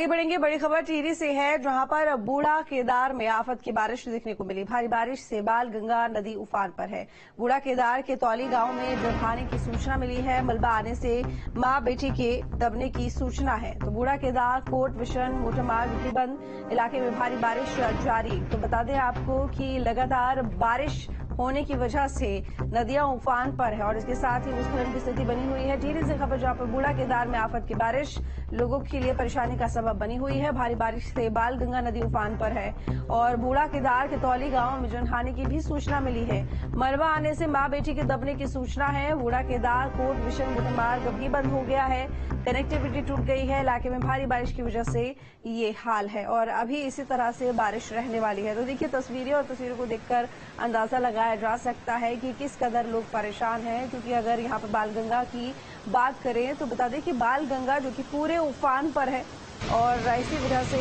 आगे बढ़ेंगे। बड़ी खबर टिहरी से है, जहां पर बूढ़ा केदार में आफत की बारिश देखने को मिली। भारी बारिश से बाल गंगा नदी उफान पर है। बूढ़ा केदार के तौली गांव में जलहानि की सूचना मिली है। मलबा आने से मां बेटी के दबने की सूचना है। तो बूढ़ा केदार कोट विशन मोटरमार्ग प्रतिबंध इलाके में भारी बारिश जारी। तो बता दें आपको कि लगातार बारिश होने की वजह से नदियां उफान पर है और इसके साथ ही भूस्खलन की स्थिति बनी हुई है। टिहरी से खबर, जहां पर बूढ़ा केदार में आफत की बारिश लोगों के लिए परेशानी का सबब बनी हुई है। भारी बारिश से बाल गंगा नदी उफान पर है और बूढ़ा केदार के तौली गांव में जनहानि की भी सूचना मिली है। मलबा आने से मां बेटी के दबने की सूचना है। बूढ़ा केदार कोट विशन मोटरमार्ग भी बंद हो गया है, कनेक्टिविटी टूट गई है। इलाके में भारी बारिश की वजह से ये हाल है और अभी इसी तरह से बारिश रहने वाली है। तो देखिए तस्वीरें और तस्वीरों को देखकर अंदाजा लगाया जा सकता है कि किस कदर लोग परेशान हैं, क्योंकि अगर यहाँ पर बाल गंगा की बात करें तो बता दें कि बाल गंगा जो कि पूरे उफान पर है और इसी वजह से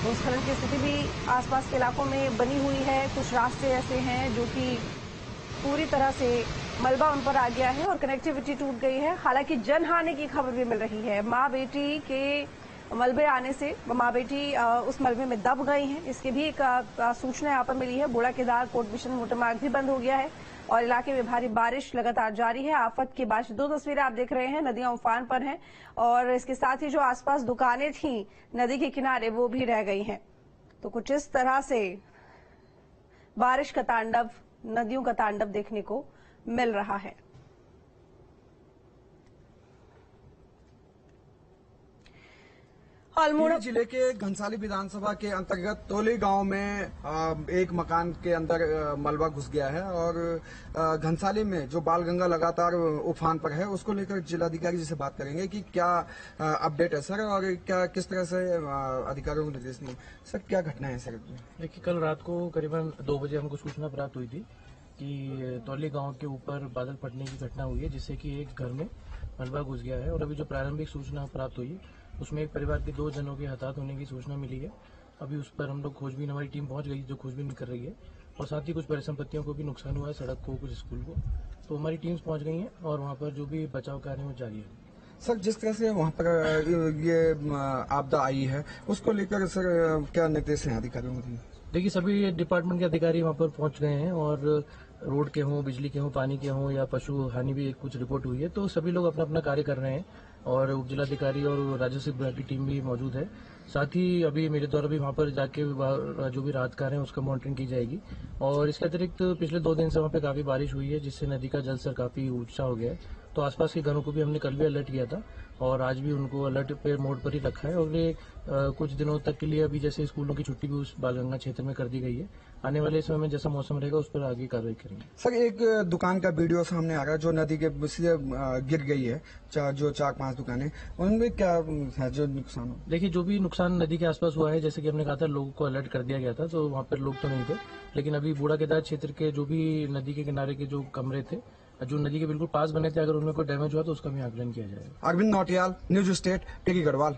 भूस्खलन की स्थिति भी आसपास के इलाकों में बनी हुई है। कुछ रास्ते ऐसे हैं जो कि पूरी तरह से मलबा उन पर आ गया है और कनेक्टिविटी टूट गई है। हालांकि जनहानि की खबर भी मिल रही है। मां बेटी के मलबे आने से मां बेटी उस मलबे में दब गई हैं, इसकी भी एक सूचना यहाँ पर मिली है। बूढ़ा केदार कोट विशन मोटरमार्ग भी बंद हो गया है और इलाके में भारी बारिश लगातार जारी है। आफत के बाद दो तस्वीरें आप देख रहे हैं, नदियां उफान पर हैं और इसके साथ ही जो आसपास दुकानें थी नदी के किनारे वो भी रह गई हैं। तो कुछ इस तरह से बारिश का तांडव, नदियों का तांडव देखने को मिल रहा है। टिहरी जिले के घनसाली विधानसभा के अंतर्गत तोली गांव में एक मकान के अंदर मलबा घुस गया है और घनसाली में जो बाल गंगा लगातार उफान पर है उसको लेकर जिलाधिकारी जी से बात करेंगे कि क्या अपडेट है सर और क्या किस तरह से अधिकारियों को निर्देश दिए। सर क्या घटना है सर? देखिए कल रात को करीबन 2 बजे हमको सूचना प्राप्त हुई थी कि तौली गांव के ऊपर बादल फटने की घटना हुई है, जिससे कि एक घर में मलबा घुस गया है और अभी जो प्रारंभिक सूचना प्राप्त हुई है उसमें एक परिवार के 2 जनों के हताहत होने की सूचना मिली है। अभी उस पर हम लोग खोजबीन, हमारी टीम पहुंच गई जो खोजबीन कर रही है और साथ ही कुछ परिसंपत्तियों को भी नुकसान हुआ है, सड़क को, कुछ स्कूल को। तो हमारी टीम्स पहुंच गई हैं और वहां पर जो भी बचाव कार्य है वो जारी है। सर जिस तरह से वहां पर ये आपदा आई है उसको लेकर सर क्या निर्देश हैं अधिकारियों को? देखिए सभी डिपार्टमेंट के अधिकारी वहां पर पहुंच गए हैं और रोड के हों, बिजली के हों, पानी के हों या पशु हानि भी कुछ रिपोर्ट हुई है, तो सभी लोग अपना अपना कार्य कर रहे हैं और उप जिलाधिकारी और राजस्व विभाग की टीम भी मौजूद है। साथ ही अभी मेरे द्वारा भी वहां पर जाके जो भी राहत कार्य है उसका मॉनिटरिंग की जाएगी। और इसके अतिरिक्त पिछले 2 दिन से वहां पे काफी बारिश हुई है, जिससे नदी का जलस्तर काफी ऊंचा हो गया है। तो आसपास के घरों को भी हमने कल भी अलर्ट किया था और आज भी उनको अलर्ट पे मोड पर ही रखा है और ये कुछ दिनों तक के लिए अभी जैसे स्कूलों की छुट्टी भी उस बालगंगा क्षेत्र में कर दी गई है। आने वाले समय में जैसा मौसम रहेगा उस पर आगे कार्रवाई करेंगे। सर एक दुकान का वीडियो सामने आ रहा है जो नदी के से गिर गई है, जो 4-5 दुकानें, उनमें क्या है जो नुकसान हो? देखिए जो भी नुकसान नदी के आसपास हुआ है, जैसे कि हमने कहा था लोगों को अलर्ट कर दिया गया था, तो वहाँ पर लोग तो नहीं थे, लेकिन अभी बूढ़ा केदार क्षेत्र के जो भी नदी के किनारे के जो कमरे थे जो नदी के बिल्कुल पास बने थे, अगर उनमें कोई डैमेज हुआ तो उसका भी आकलन किया जाएगा। Arvind Nautiyal, News State, Tehri Garhwal.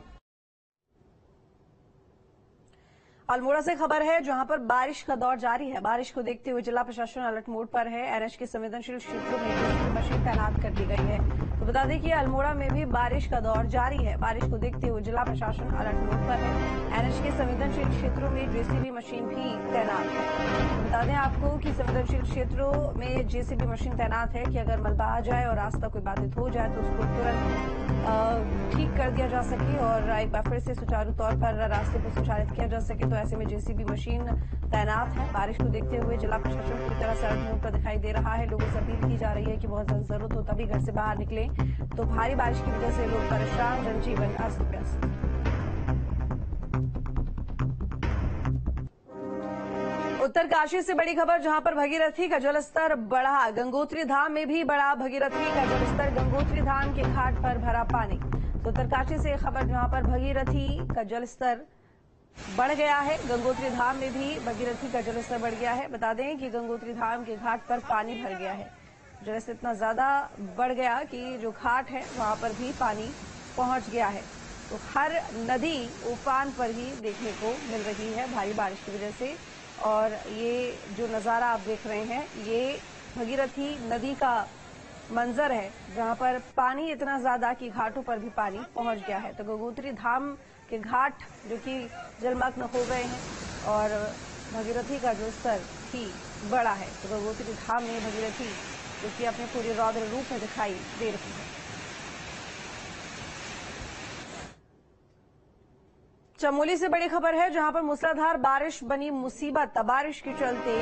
अल्मोड़ा से खबर है, जहां पर बारिश का दौर जारी है। बारिश को देखते हुए जिला प्रशासन अलर्ट मोड पर है। एनएच के संवेदनशील क्षेत्रों में मशीन तैनात कर दी गई है। तो बता दें कि अल्मोड़ा में भी बारिश का दौर जारी है। बारिश को देखते हुए जिला प्रशासन अलर्ट मोड पर है। एनएच के संवेदनशील क्षेत्रों में जेसीबी मशीन भी तैनात है। बता दें आपको कि संवेदनशील क्षेत्रों में जेसीबी मशीन तैनात है कि अगर मलबा आ जाए और रास्ता कोई बाधित हो जाए तो उसको तुरंत ठीक कर दिया जा सके और एक बार फिर से सुचारू तौर पर रास्ते को संचालित किया जा सके। तो ऐसे में जेसीबी मशीन तैनात है। बारिश को देखते हुए जिला प्रशासन पूरी तरह से अलर्ट मोड पर दिखाई दे रहा है। लोगों से अपील की जा रही है कि बहुत ज्यादा जरूरत हो तभी घर से बाहर निकलें। तो भारी बारिश की वजह से लोग परेशान, जनजीवन अस्त व्यस्त। उत्तरकाशी से बड़ी खबर, जहां पर भगीरथी का जलस्तर बढ़ा। गंगोत्री धाम में भी बढ़ा भगीरथी का जलस्तर। गंगोत्री धाम के घाट पर भरा पानी। तो उत्तरकाशी से खबर, जहां पर भगीरथी का जलस्तर बढ़ गया है। गंगोत्री धाम में भी भगीरथी का जलस्तर बढ़ गया है। बता दें कि गंगोत्री धाम के घाट पर पानी भर गया है। जलस्तर इतना ज्यादा बढ़ गया कि जो घाट है वहां पर भी पानी पहुंच गया है। तो हर नदी उफान पर ही देखने को मिल रही है भारी बारिश की वजह से। और ये जो नजारा आप देख रहे हैं ये भगीरथी नदी का मंजर है, जहां पर पानी इतना ज्यादा कि घाटों पर भी पानी पहुंच गया है। तो गंगोत्री धाम के घाट जो कि जलमग्न हो गए हैं और भगीरथी का जो स्तर भी बड़ा है। तो गंगोत्री के धाम में भगीरथी जो कि अपने पूरे रौद्र रूप में दिखाई दे रही है। चमोली से बड़ी खबर है, जहां पर मूसलाधार बारिश बनी मुसीबत। बारिश के चलते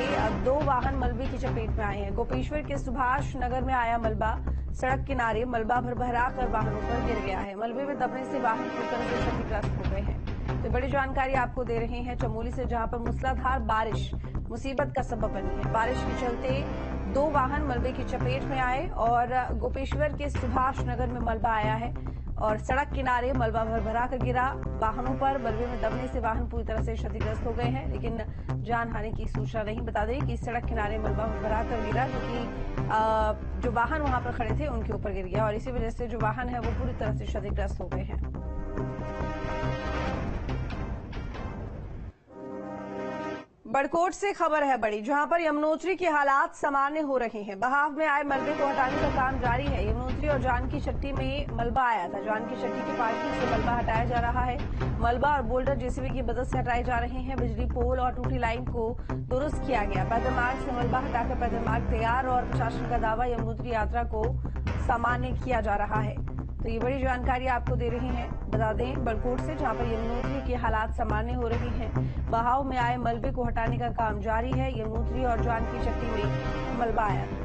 2 वाहन मलबे की चपेट में आए हैं। गोपेश्वर के सुभाष नगर में आया मलबा सड़क किनारे मलबा भरभरा कर वाहनों पर गिर गया है। मलबे में दबने से वाहन पूरी तरह से क्षतिग्रस्त हो गए हैं। तो बड़ी जानकारी आपको दे रहे हैं चमोली से, जहां पर मूसलाधार बारिश मुसीबत का सबब बनी है। बारिश के चलते 2 वाहन मलबे की चपेट में आए और गोपेश्वर के सुभाष नगर में मलबा आया है और सड़क किनारे मलबा भरभरा कर गिरा। वाहनों पर मलबे में दबने से वाहन पूरी तरह से क्षतिग्रस्त हो गए हैं, लेकिन जान हानि की सूचना नहीं। बता दें कि सड़क किनारे मलबा भरभरा कर गिरा, जो कि जो वाहन वहां पर खड़े थे उनके ऊपर गिर गया और इसी वजह से जो वाहन है वो पूरी तरह से क्षतिग्रस्त हो गए हैं। बड़कोट से खबर है बड़ी, जहां पर यमुनोत्री के हालात सामान्य हो रहे हैं। बहाव में आए मलबे को हटाने का काम जारी है। यमुनोत्री और जानकी चट्टी में मलबा आया था। जानकी चट्टी की पार्किंग से मलबा हटाया जा रहा है। मलबा और बोल्डर जेसीबी की मदद से हटाए जा रहे हैं। बिजली पोल और टूटी लाइन को दुरुस्त किया गया। पैदल मार्ग से मलबा हटाकर पैदल मार्ग तैयार और प्रशासन का दावा यमुनोत्री यात्रा को सामान्य किया जा रहा है। तो ये बड़ी जानकारी आपको दे रहे हैं, बता दें बड़कोट से, जहां पर यमुनोत्री के हालात सामान्य हो रहे हैं। बहाव में आए मलबे को हटाने का काम जारी है। यमुनोत्री और जानकी चट्टी में मलबा आया था।